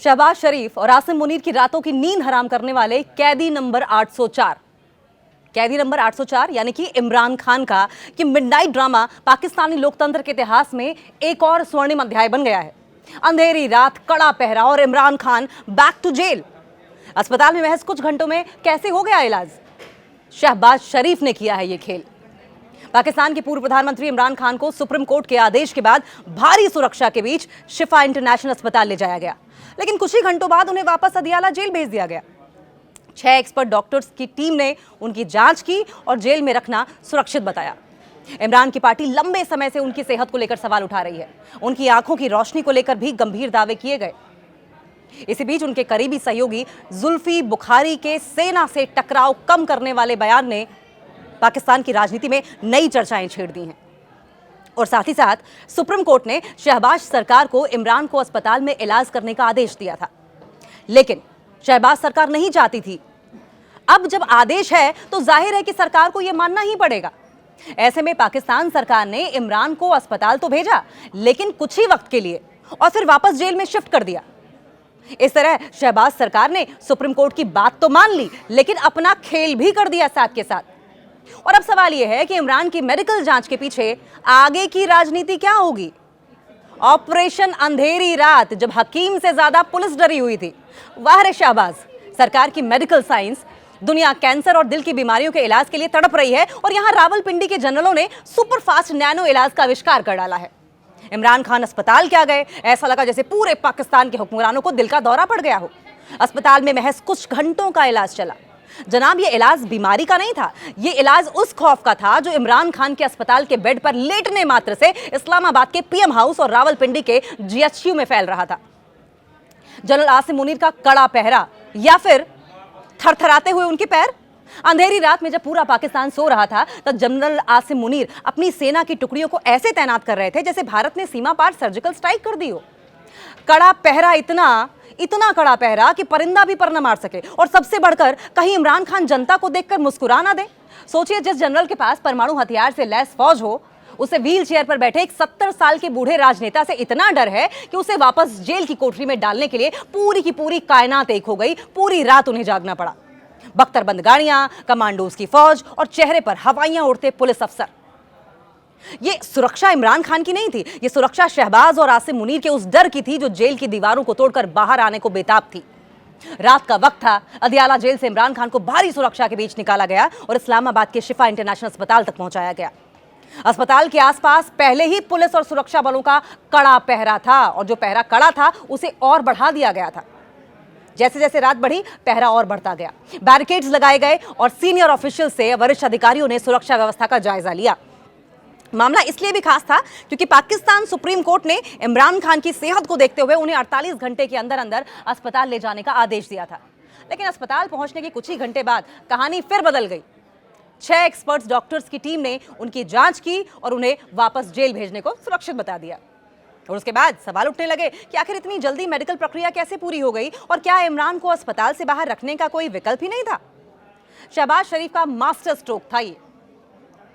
शहबाज शरीफ और आसिम मुनीर की रातों की नींद हराम करने वाले कैदी नंबर 804 यानी कि इमरान खान का कि मिडनाइट ड्रामा पाकिस्तानी लोकतंत्र के इतिहास में एक और स्वर्णिम अध्याय बन गया है। अंधेरी रात, कड़ा पहरा और Imran Khan back to jail. अस्पताल में महज कुछ घंटों में कैसे हो गया इलाज? शहबाज शरीफ ने किया है ये खेल। पाकिस्तान के पूर्व प्रधानमंत्री इमरान खान को सुप्रीम कोर्ट के आदेश के बाद भारी सुरक्षा के बीच शिफा इंटरनेशनल अस्पताल ले जाया गया, लेकिन कुछ ही घंटों बाद उन्हें वापस अदियाला जेल भेज दिया गया। 6 एक्सपर्ट डॉक्टर्स की टीम ने उनकी जांच की और जेल में रखना सुरक्षित बताया। इमरान की पार्टी लंबे समय से उनकी सेहत को लेकर सवाल उठा रही है। उनकी आंखों की रोशनी को लेकर भी गंभीर दावे किए गए। इसी बीच उनके करीबी सहयोगी जुल्फी बुखारी के सेना से टकराव कम करने वाले बयान ने पाकिस्तान की राजनीति में नई चर्चाएं छेड़ दी हैं। और साथ ही साथ सुप्रीम कोर्ट ने शहबाज सरकार को इमरान को अस्पताल में इलाज करने का आदेश दिया था, लेकिन शहबाज सरकार नहीं चाहती थी। अब जब आदेश है तो जाहिर है कि सरकार को यह मानना ही पड़ेगा। ऐसे में पाकिस्तान सरकार ने इमरान को अस्पताल तो भेजा, लेकिन कुछ ही वक्त के लिए, और फिर वापस जेल में शिफ्ट कर दिया। इस तरह शहबाज सरकार ने सुप्रीम कोर्ट की बात तो मान ली, लेकिन अपना खेल भी कर दिया साथ के साथ। और अब सवाल यह है कि इमरान की मेडिकल जांच के पीछे आगे की राजनीति क्या होगी? ऑपरेशन अंधेरी रात, जब हकीम से ज्यादा पुलिस डरी हुई थी। वाह रे शहबाज, सरकार की मेडिकल साइंस दुनिया कैंसर और दिल की बीमारियों के इलाज के लिए तड़प रही है, और यहां रावलपिंडी के जनरलों ने सुपर फास्ट नैनो इलाज का आविष्कार कर डाला है। इमरान खान अस्पताल क्या गए, ऐसा लगा जैसे पूरे पाकिस्तान के हुक्मरानों को दिल का दौरा पड़ गया हो। अस्पताल में महज कुछ घंटों का इलाज चला। जनाब, ये इलाज बीमारी का नहीं था, ये इलाज उस खौफ का था जो इमरान खान के अस्पताल के बेड पर लेटने मात्र से इस्लामाबाद के पीएम हाउस और रावलपिंडी के जीएचयू में फैल रहा था। जनरल आसिम मुनीर का कड़ा पहरा, या फिर थरथराते हुए उनके पैर? अंधेरी रात में जब पूरा पाकिस्तान सो रहा था, तब जनरल आसिम मुनीर अपनी सेना की टुकड़ियों को ऐसे तैनात कर रहे थे जैसे भारत ने सीमा पार सर्जिकल स्ट्राइक कर दी हो। कड़ा पहरा, इतना कड़ा पहरा कि परिंदा भी पर न मार सके। और सबसे बढ़कर, कहीं इमरान खान जनता को देखकर मुस्कुरा ना दे। सोचिए, जिस जनरल के पास परमाणु हथियार से लैस फौज हो, उसे व्हील चेयर पर बैठे एक 70 साल के बूढ़े राजनेता से इतना डर है कि उसे वापस जेल की कोठरी में डालने के लिए पूरी की पूरी कायनात एक हो गई। पूरी रात उन्हें जागना पड़ा। बख्तरबंद गाड़ियां, कमांडोज की फौज और चेहरे पर हवाइयां उड़ते पुलिस अफसर। ये सुरक्षा इमरान खान की नहीं थी, ये सुरक्षा शहबाज और आसिम मुनीर के उस डर की थी जो जेल की दीवारों को तोड़कर बाहर आने को बेताब थी। रात का वक्त था। अदियाला जेल से इमरान खान को भारी सुरक्षा के बीच निकाला गया और इस्लामाबाद के शिफा इंटरनेशनल अस्पताल तक पहुंचाया गया। अस्पताल के आसपास पहले ही पुलिस और सुरक्षा बलों का कड़ा पहरा था, और जो पहरा कड़ा था उसे और बढ़ा दिया गया था। जैसे जैसे रात बढ़ी, पहरा और बढ़ता गया। बैरिकेड्स लगाए गए और सीनियर ऑफिशियल से वरिष्ठ अधिकारियों ने सुरक्षा व्यवस्था का जायजा लिया। मामला इसलिए भी खास था क्योंकि पाकिस्तान सुप्रीम कोर्ट ने इमरान खान की सेहत को देखते हुए उन्हें 48 घंटे के अंदर अंदर अस्पताल ले जाने का आदेश दिया था। लेकिन अस्पताल पहुंचने के कुछ ही घंटे बाद कहानी फिर बदल गई। 6 एक्सपर्ट्स डॉक्टर्स की टीम ने उनकी जांच की और उन्हें वापस जेल भेजने को सुरक्षित बता दिया। और उसके बाद सवाल उठने लगे कि आखिर इतनी जल्दी मेडिकल प्रक्रिया कैसे पूरी हो गई, और क्या इमरान को अस्पताल से बाहर रखने का कोई विकल्प ही नहीं था? शहबाज शरीफ का मास्टर स्ट्रोक था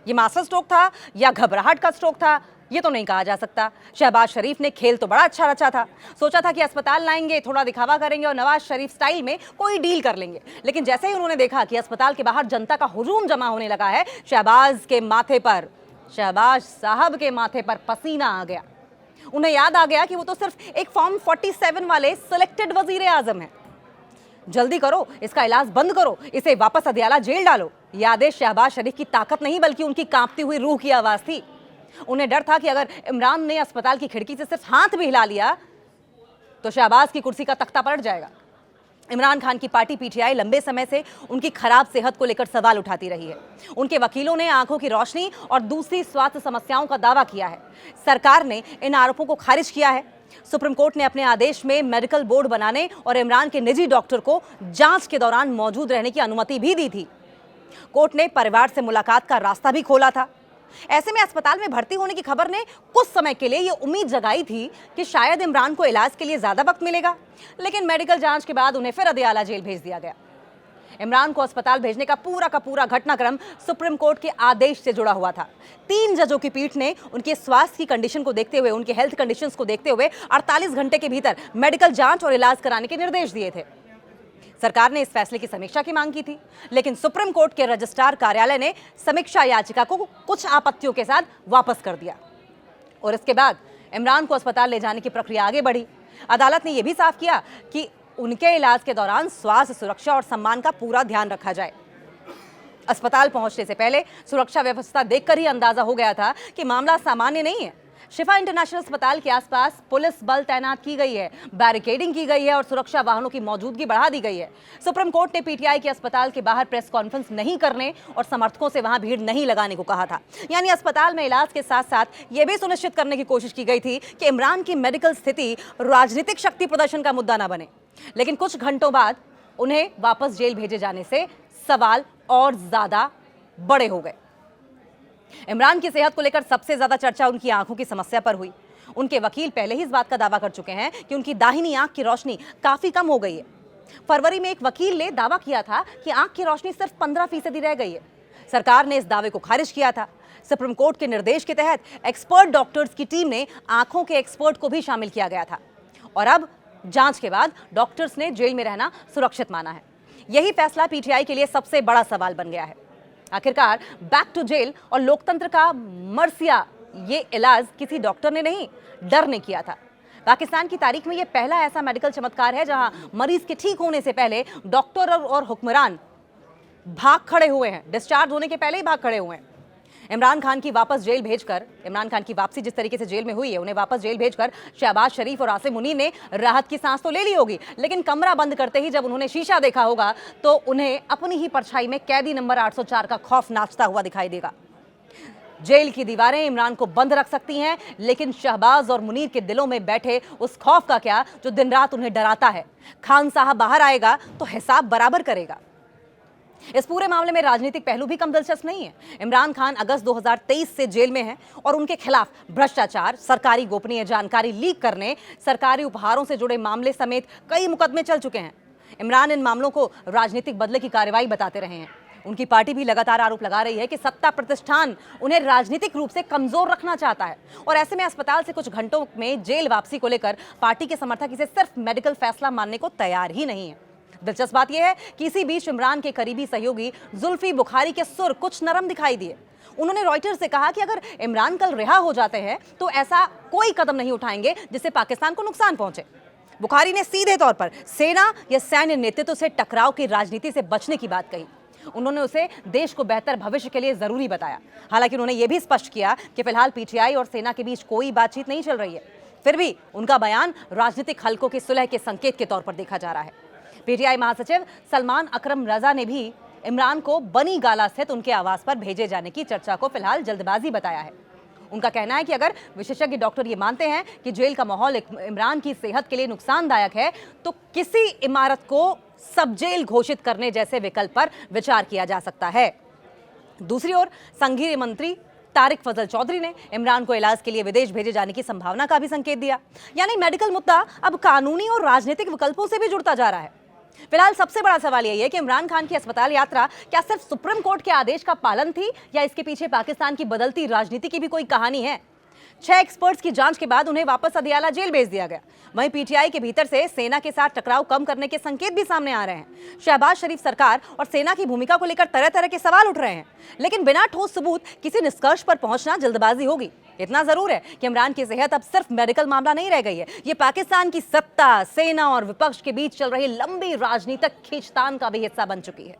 ये मास्टर स्ट्रोक था या घबराहट का स्ट्रोक था, ये तो नहीं कहा जा सकता। शहबाज शरीफ ने खेल तो बड़ा अच्छा रचा था। सोचा था कि अस्पताल लाएंगे, थोड़ा दिखावा करेंगे और नवाज शरीफ स्टाइल में कोई डील कर लेंगे। लेकिन जैसे ही उन्होंने देखा कि अस्पताल के बाहर जनता का हुजूम जमा होने लगा है, शहबाज साहब के माथे पर पसीना आ गया। उन्हें याद आ गया कि वो तो सिर्फ एक फॉर्म 47 वाले सिलेक्टेड वजीर आजम है। जल्दी करो, इसका इलाज बंद करो, इसे वापस अदियाला जेल डालो। यह आदेश शहबाज शरीफ की ताकत नहीं बल्कि उनकी कांपती हुई रूह की आवाज थी। उन्हें डर था कि अगर इमरान ने अस्पताल की खिड़की से सिर्फ हाथ भी हिला लिया तो शहबाज की कुर्सी का तख्ता पलट जाएगा। इमरान खान की पार्टी पीटीआई लंबे समय से उनकी खराब सेहत को लेकर सवाल उठाती रही है। उनके वकीलों ने आंखों की रोशनी और दूसरी स्वास्थ्य समस्याओं का दावा किया है। सरकार ने इन आरोपों को खारिज किया है। सुप्रीम कोर्ट ने अपने आदेश में मेडिकल बोर्ड बनाने और इमरान के निजी डॉक्टर को जांच के दौरान मौजूद रहने की अनुमति भी दी थी। कोर्ट ने परिवार से मुलाकात का रास्ता भी खोला था। ऐसे में अस्पताल में भर्ती होने की खबर ने कुछ समय के लिए ये उम्मीद जगाई थी कि शायद इमरान को इलाज के लिए ज्यादा वक्त मिलेगा, लेकिन मेडिकल जांच के बाद उन्हें फिर अदियाला जेल भेज दिया गया। इमरान को अस्पताल भेजने का पूरा घटनाक्रम सुप्रीम कोर्ट के आदेश से जुड़ा हुआ था। 3 जजों की पीठ ने उनके स्वास्थ्य की कंडीशन को देखते हुए, उनके हेल्थ कंडीशंस को देखते हुए 48 घंटे के भीतर मेडिकल जांच और इलाज कराने के निर्देश दिए थे। सरकार ने इस फैसले की समीक्षा की मांग की थी, लेकिन सुप्रीम कोर्ट के रजिस्ट्रार कार्यालय ने समीक्षा याचिका को कुछ आपत्तियों के साथ वापस कर दिया और इसके बाद इमरान को अस्पताल ले जाने की प्रक्रिया आगे बढ़ी। अदालत ने यह भी साफ किया कि उनके इलाज के दौरान स्वास्थ्य, सुरक्षा और सम्मान का पूरा ध्यान रखा जाए। अस्पताल पहुंचने से पहले सुरक्षा व्यवस्था देखकर ही अंदाजा हो गया था कि मामला सामान्य नहीं है। शिफा इंटरनेशनल अस्पताल के आसपास पुलिस बल तैनात की गई है, बैरिकेडिंग की गई है और सुरक्षा वाहनों की मौजूदगी बढ़ा दी गई है। सुप्रीम कोर्ट ने पीटीआई के अस्पताल के बाहर प्रेस कॉन्फ्रेंस नहीं करने और समर्थकों से वहां भीड़ नहीं लगाने को कहा था। यानी अस्पताल में इलाज के साथ साथ यह भी सुनिश्चित करने की कोशिश की गई थी कि इमरान की मेडिकल स्थिति राजनीतिक शक्ति प्रदर्शन का मुद्दा न बने। लेकिन कुछ घंटों बाद उन्हें वापस जेल भेजे जाने से सवाल और ज्यादा बड़े हो गए। इमरान की सेहत को लेकर सबसे ज्यादा चर्चा उनकी आंखों की समस्या पर हुई। उनके वकील पहले ही इस बात का दावा कर चुके हैं कि उनकी दाहिनी आंख की रोशनी काफी कम हो गई है। फरवरी में एक वकील ने दावा किया था कि आंख की रोशनी सिर्फ 15% रह गई है। सरकार ने इस दावे को खारिज किया था। सुप्रीम कोर्ट के निर्देश के तहत एक्सपर्ट डॉक्टर्स की टीम ने आंखों के एक्सपर्ट को भी शामिल किया गया था और अब जांच के बाद डॉक्टर्स ने जेल में रहना सुरक्षित माना है। यही फैसला पीटीआई के लिए सबसे बड़ा सवाल बन गया है। आखिरकार बैक टू जेल और लोकतंत्र का मरसिया, ये इलाज किसी डॉक्टर ने नहीं, डर ने किया था। पाकिस्तान की तारीख में यह पहला ऐसा मेडिकल चमत्कार है जहां मरीज के ठीक होने से पहले डॉक्टर और हुक्मरान भाग खड़े हुए हैं, डिस्चार्ज होने के पहले ही भाग खड़े हुए हैं। इमरान खान की वापसी जिस तरीके से जेल में हुई है, उन्हें वापस जेल भेजकर शहबाज शरीफ और आसिम मुनीर ने राहत की सांस तो ले ली होगी, लेकिन कमरा बंद करते ही जब उन्होंने शीशा देखा होगा तो उन्हें अपनी ही परछाई में कैदी नंबर 804 का खौफ नाचता हुआ दिखाई देगा। जेल की दीवारें इमरान को बंद रख सकती हैं, लेकिन शहबाज और मुनीर के दिलों में बैठे उस खौफ का क्या जो दिन रात उन्हें डराता है। खान साहब बाहर आएगा तो हिसाब बराबर करेगा। इस पूरे मामले में राजनीतिक पहलू भी कम दिलचस्प नहीं है। इमरान खान अगस्त 2023 से जेल में हैं और उनके खिलाफ भ्रष्टाचार, सरकारी गोपनीय जानकारी लीक करने, सरकारी उपहारों से जुड़े मामले समेत कई मुकदमे चल चुके हैं। इमरान इन मामलों को राजनीतिक बदले की कार्रवाई बताते रहे हैं। उनकी पार्टी भी लगातार आरोप लगा रही है कि सत्ता प्रतिष्ठान उन्हें राजनीतिक रूप से कमजोर रखना चाहता है और ऐसे में अस्पताल से कुछ घंटों में जेल वापसी को लेकर पार्टी के समर्थक इसे सिर्फ मेडिकल फैसला मानने को तैयार ही नहीं है। दिलचस्प बात यह है कि इसी बीच इमरान के करीबी सहयोगी जुल्फी बुखारी के सुर कुछ नरम दिखाई दिए। उन्होंने रॉयटर्स से कहा कि अगर इमरान कल रिहा हो जाते हैं तो ऐसा कोई कदम नहीं उठाएंगे जिससे पाकिस्तान को नुकसान पहुंचे। बुखारी ने सीधे तौर पर सेना या सैन्य नेतृत्व से टकराव की राजनीति से बचने की बात कही। उन्होंने उसे देश को बेहतर भविष्य के लिए जरूरी बताया। हालांकि उन्होंने यह भी स्पष्ट किया कि फिलहाल पीटीआई और सेना के बीच कोई बातचीत नहीं चल रही है। फिर भी उनका बयान राजनीतिक हलकों की सुलह के संकेत के तौर पर देखा जा रहा है। पीटीआई महासचिव सलमान अकरम रजा ने भी इमरान को बनी गाला स्थित उनके आवास पर भेजे जाने की चर्चा को फिलहाल जल्दबाजी बताया है। उनका कहना है कि अगर विशेषज्ञ डॉक्टर ये मानते हैं कि जेल का माहौल इमरान की सेहत के लिए नुकसानदायक है तो किसी इमारत को सब जेल घोषित करने जैसे विकल्प पर विचार किया जा सकता है। दूसरी ओर संघीय मंत्री तारिक फजल चौधरी ने इमरान को इलाज के लिए विदेश भेजे जाने की संभावना का भी संकेत दिया। यानी मेडिकल मुद्दा अब कानूनी और राजनीतिक विकल्पों से भी जुड़ता जा रहा है। फिलहाल सबसे बड़ा सवाल यही है कि इमरान खान की अस्पताल यात्रा क्या सिर्फ सुप्रीम कोर्ट के आदेश का पालन थी या इसके पीछे पाकिस्तान की बदलती राजनीति की भी कोई कहानी है। 6 एक्सपर्ट्स की जांच के बाद उन्हें वापस अदियाला जेल भेज दिया गया। वहीं पीटीआई के भीतर से सेना के साथ टकराव कम करने के संकेत भी सामने आ रहे हैं। शहबाज शरीफ सरकार और सेना की भूमिका को लेकर तरह तरह के सवाल उठ रहे हैं, लेकिन बिना ठोस सबूत किसी निष्कर्ष पर पहुंचना जल्दबाजी होगी। इतना जरूर है कि इमरान की सेहत अब सिर्फ मेडिकल मामला नहीं रह गई है, ये पाकिस्तान की सत्ता, सेना और विपक्ष के बीच चल रही लंबी राजनीतिक खींचतान का भी हिस्सा बन चुकी है।